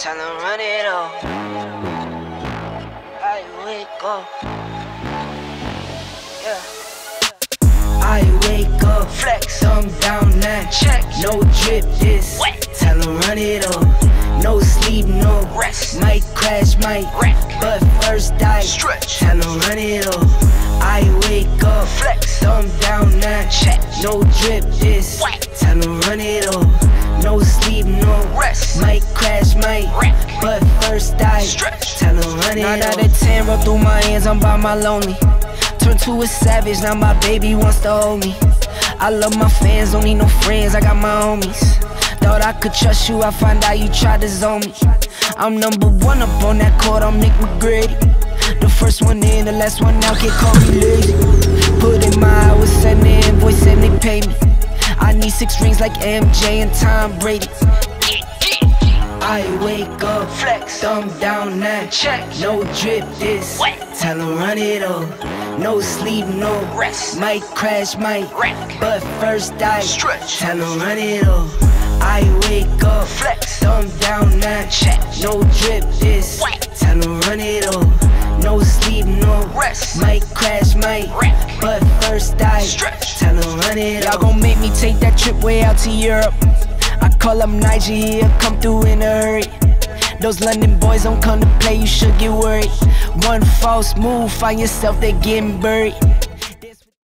Tell them run it up. I wake up. Yeah. I wake up, flex, thumb down that check. No drip this, wet. Tell them run it up. No sleep, no rest. Might crash, might wreck, but first I stretch. Tell them run it up. I wake up, flex, thumb down that check. No drip this, wet. Tell them run it up. No sleep, no rest. Might crash, might wreck, but first I stretch. Tell them run it up. 9 out of 10 roll through my hands, I'm by my lonely. Turned to a savage, now my baby wants to hold me. I love my fans, don't need no friends, I got my homies. Thought I could trust you, I find out you tried to zone me. I'm number one up on that court, I'm Nick McGrady. The first one in, the last one out, can't call me lazy. Put in my hours, send the invoice and they pay me. I need 6 rings like MJ and Tom Brady. I wake up, flex, thumb down that check. No drip this, wet. Tell them run it up. No sleep, no rest. Might crash, might wreck, but first I stretch. Tell them run it up. I wake up, flex, thumb down that check. No drip this, wet. Tell them run it up. No sleep, no rest. Might crash, might wreck, but first I stretch. Tell them run it up. Y'all gon' make me take that trip way out to Europe. I call up Niger, he'll come through in a hurry. Those London boys don't come to play, you should get worried. One false move, find yourself, they getting buried.